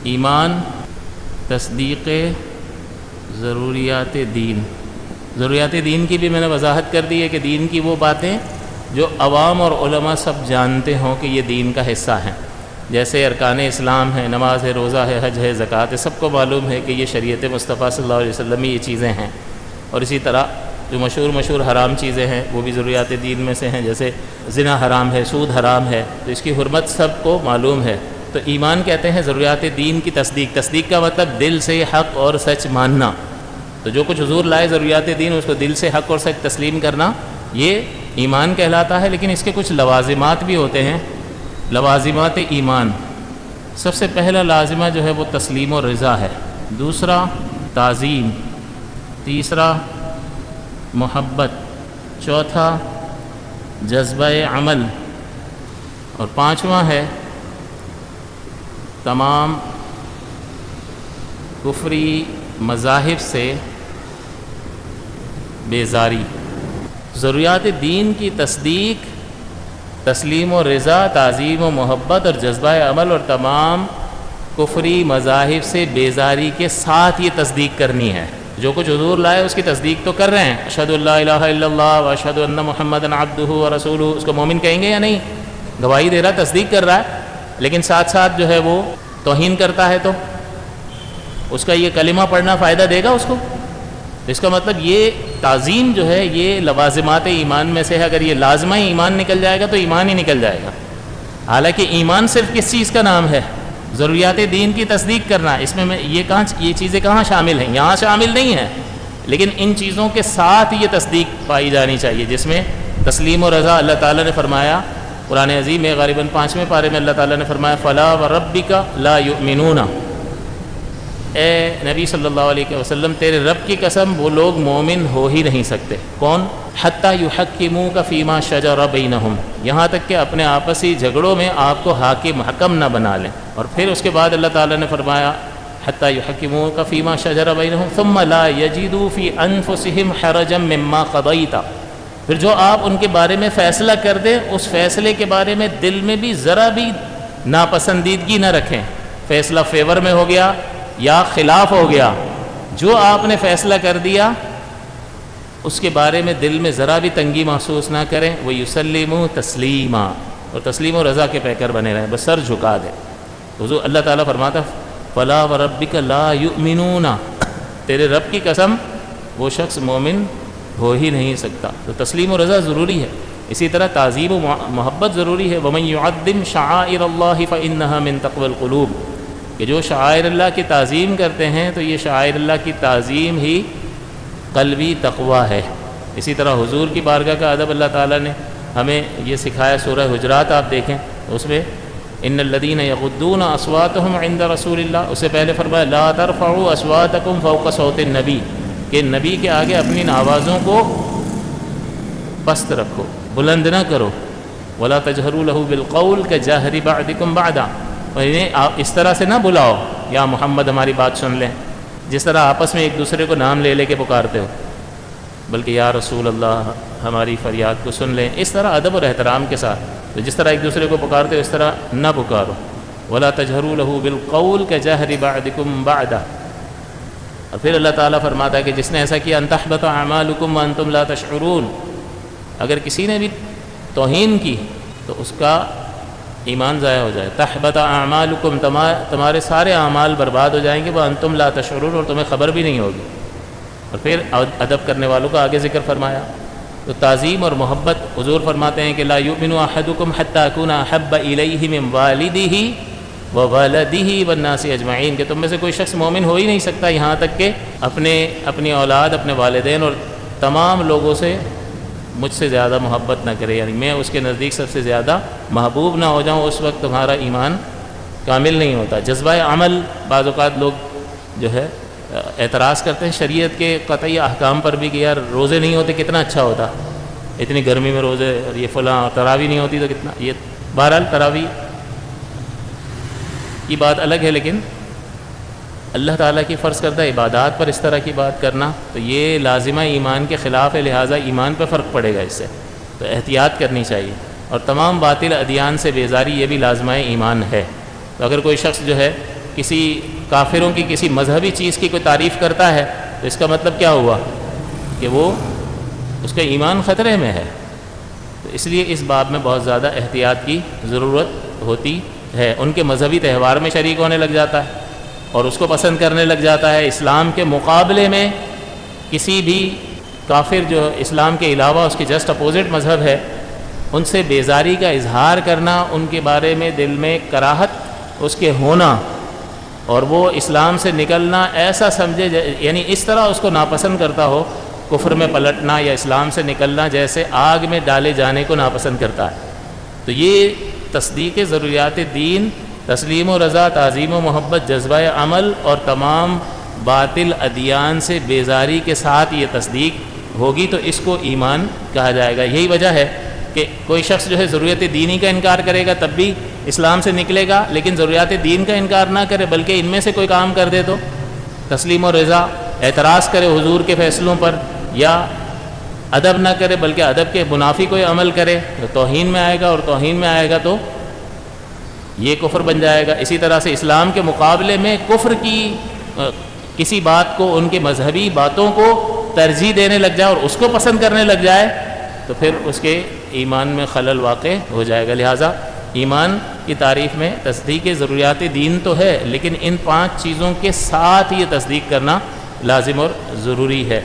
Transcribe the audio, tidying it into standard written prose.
ایمان، تصدیق ضروریات دین. ضروریات دین کی بھی میں نے وضاحت کر دی ہے کہ دین کی وہ باتیں جو عوام اور علماء سب جانتے ہوں کہ یہ دین کا حصہ ہیں، جیسے ارکان اسلام ہے، نماز ہے، روزہ ہے، حج ہے، زکوٰۃ ہے. سب کو معلوم ہے کہ یہ شریعت مصطفیٰ صلی اللہ علیہ وسلم میں یہ چیزیں ہیں. اور اسی طرح جو مشہور حرام چیزیں ہیں وہ بھی ضروریات دین میں سے ہیں، جیسے زنا حرام ہے، سود حرام ہے، تو اس کی حرمت سب کو معلوم ہے. تو ایمان کہتے ہیں ضروریات دین کی تصدیق. تصدیق کا مطلب دل سے حق اور سچ ماننا. تو جو کچھ حضور لائے ضروریات دین اس کو دل سے حق اور سچ تسلیم کرنا، یہ ایمان کہلاتا ہے. لیکن اس کے کچھ لوازمات بھی ہوتے ہیں، لوازمات ایمان. سب سے پہلا لازمہ جو ہے وہ تسلیم و رضا ہے، دوسرا تعظیم، تیسرا محبت، چوتھا جذبہ عمل، اور پانچواں ہے تمام کفری مذاہب سے بیزاری. ضروریات دین کی تصدیق، تسلیم و رضا، تعظیم و محبت اور جذبہ عمل، اور تمام کفری مذاہب سے بیزاری کے ساتھ یہ تصدیق کرنی ہے. جو کچھ حضور لائے اس کی تصدیق تو کر رہے ہیں، اشہد ان لا الہ الا اللہ و اشہد ان محمدًا عبدہ و رسولہ، اس کو مومن کہیں گے یا نہیں؟ گواہی دے رہا ہے، تصدیق کر رہا ہے، لیکن ساتھ ساتھ جو ہے وہ توہین کرتا ہے تو اس کا یہ کلمہ پڑھنا فائدہ دے گا اس کو؟ اس کا مطلب یہ تعظیم جو ہے یہ لوازمات ایمان میں سے ہے. اگر یہ لازمہ ایمان نکل جائے گا تو ایمان ہی نکل جائے گا. حالانکہ ایمان صرف کس چیز کا نام ہے؟ ضروریات دین کی تصدیق کرنا. اس میں یہ چیزیں کہاں شامل ہیں؟ یہاں شامل نہیں ہیں، لیکن ان چیزوں کے ساتھ یہ تصدیق پائی جانی چاہیے، جس میں تسلیم و رضا. اللہ تعالیٰ نے فرمایا قرآن عظیم میں غالباً 5ویں پارے میں اللہ تعالیٰ نے فرمایا فَلَا وَرَبِّكَ لَا يُؤْمِنُونَ، اے نبی صلی اللہ علیہ وسلم تیرے رب کی قسم وہ لوگ مومن ہو ہی نہیں سکتے. کون؟ حتیٰ یحکموک فیما شجر بینہم، یہاں تک کہ اپنے آپسی جھگڑوں میں آپ کو حاکم حکم نہ بنا لیں. اور پھر اس کے بعد اللہ تعالیٰ نے فرمایا حتیٰ یحکموک فیما شجر بینہم ثم لا یجدوا فی انفسہم حرجا مما قضیت، پھر جو آپ ان کے بارے میں فیصلہ کر دیں اس فیصلے کے بارے میں دل میں بھی ذرا بھی ناپسندیدگی نہ رکھیں. فیصلہ فیور میں ہو گیا یا خلاف ہو گیا، جو آپ نے فیصلہ کر دیا اس کے بارے میں دل میں ذرا بھی تنگی محسوس نہ کریں. وَيُسَلِّمُوا تَسْلِيمًا، اور تسلیم و رضا کے پیکر بنے رہیں، بس سر جھکا دیں. حضور اللہ تعالیٰ فرماتا فَلَا وَرَبِّكَ لَا يُؤْمِنُونَ، تیرے رب کی قسم وہ شخص مومن ہو ہی نہیں سکتا. تو تسلیم و رضا ضروری ہے. اسی طرح تعظیم و محبت ضروری ہے. وَمَن يُعَظِّمْ شَعَائِرَ اللَّهِ فَإِنَّهَا مِن تَقْوَى الْقُلُوبِ، کہ جو شعائر اللہ کی تعظیم کرتے ہیں تو یہ شعائر اللہ کی تعظیم ہی قلبی تقویٰ ہے. اسی طرح حضور کی بارگاہ کا ادب اللہ تعالیٰ نے ہمیں یہ سکھایا. سورہ حجرات آپ دیکھیں، اس میں ان الذین یغضون اصواتهم عند رسول اللہ، اس سے پہلے فرمایا لا ترفعوا اصواتکم فوق صوت النبی، کہ نبی کے آگے اپنی آوازوں کو پست رکھو، بلند نہ کرو. ولا تجہروا له بالقول کجہر بعضکم بعضا، اور انہیں آپ اس طرح سے نہ بلاؤ یا محمد ہماری بات سن لیں، جس طرح آپس میں ایک دوسرے کو نام لے لے کے پکارتے ہو، بلکہ یا رسول اللہ ہماری فریاد کو سن لیں. اس طرح ادب اور احترام کے ساتھ، تو جس طرح ایک دوسرے کو پکارتے ہو اس طرح نہ پکارو. ولا تجہروا له بالقول کجہر بعضکم بعضا. اور پھر اللہ تعالیٰ فرماتا ہے کہ جس نے ایسا کیا ان تحبط اعمالکم وانتم لا تشعرون، اگر کسی نے بھی توہین کی تو اس کا ایمان ضائع ہو جائے. تحبط اعمالکم، تمہارے سارے اعمال برباد ہو جائیں گے. وانتم لا تشعرون، اور تمہیں خبر بھی نہیں ہوگی. اور پھر ادب کرنے والوں کا آگے ذکر فرمایا. تو تعظیم اور محبت، حضور فرماتے ہیں کہ لا یؤمن احدکم حتی اکون احب الیہ من والدہ وولدہ والناس اجمعین، کہ تم میں سے کوئی شخص مومن ہو ہی نہیں سکتا یہاں تک کہ اپنی اولاد، اپنے والدین اور تمام لوگوں سے مجھ سے زیادہ محبت نہ کرے، یعنی میں اس کے نزدیک سب سے زیادہ محبوب نہ ہو جاؤں. اس وقت تمہارا ایمان کامل نہیں ہوتا. جذبہ عمل، بعض اوقات لوگ جو ہے اعتراض کرتے ہیں شریعت کے قطعی احکام پر بھی کہ یار روزے نہیں ہوتے کتنا اچھا ہوتا، اتنی گرمی میں روزے، اور یہ فلاں تراویح نہیں ہوتی تو کتنا. یہ بہرحال تراویح کی بات الگ ہے، لیکن اللہ تعالیٰ کی فرض کردہ عبادات پر اس طرح کی بات کرنا تو یہ لازمہ ایمان کے خلاف ہے، لہٰذا ایمان پہ فرق پڑے گا. اس سے تو احتیاط کرنی چاہیے. اور تمام باطل ادیان سے بیزاری یہ بھی لازمہ ایمان ہے. تو اگر کوئی شخص جو ہے کسی کافروں کی کسی مذہبی چیز کی کوئی تعریف کرتا ہے تو اس کا مطلب کیا ہوا کہ وہ اس کا ایمان خطرے میں ہے. تو اس لیے اس باب میں بہت زیادہ احتیاط کی ضرورت ہوتی ہے. ان کے مذہبی تہوار میں شریک ہونے لگ جاتا ہے اور اس کو پسند کرنے لگ جاتا ہے. اسلام کے مقابلے میں کسی بھی کافر جو اسلام کے علاوہ اس کے جسٹ اپوزٹ مذہب ہے ان سے بیزاری کا اظہار کرنا، ان کے بارے میں دل میں کراہت اس کے ہونا اور وہ اسلام سے نکلنا ایسا سمجھے، یعنی اس طرح اس کو ناپسند کرتا ہو، کفر میں پلٹنا یا اسلام سے نکلنا جیسے آگ میں ڈالے جانے کو ناپسند کرتا ہے. تو یہ تصدیق ضروریات دین، تسلیم و رضا، تعظیم و محبت، جذبہ عمل اور تمام باطل ادیان سے بیزاری کے ساتھ یہ تصدیق ہوگی تو اس کو ایمان کہا جائے گا. یہی وجہ ہے کہ کوئی شخص جو ہے ضروریات دینی کا انکار کرے گا تب بھی اسلام سے نکلے گا، لیکن ضروریات دین کا انکار نہ کرے بلکہ ان میں سے کوئی کام کر دے تو تسلیم و رضا، اعتراض کرے حضور کے فیصلوں پر، یا ادب نہ کرے بلکہ ادب کے منافی کوئی عمل کرے تو توہین میں آئے گا، اور توہین میں آئے گا تو یہ کفر بن جائے گا. اسی طرح سے اسلام کے مقابلے میں کفر کی کسی بات کو، ان کے مذہبی باتوں کو ترجیح دینے لگ جائے اور اس کو پسند کرنے لگ جائے تو پھر اس کے ایمان میں خلل واقع ہو جائے گا. لہٰذا ایمان کی تعریف میں تصدیق ضروریات دین تو ہے، لیکن ان 5 چیزوں کے ساتھ یہ تصدیق کرنا لازم اور ضروری ہے.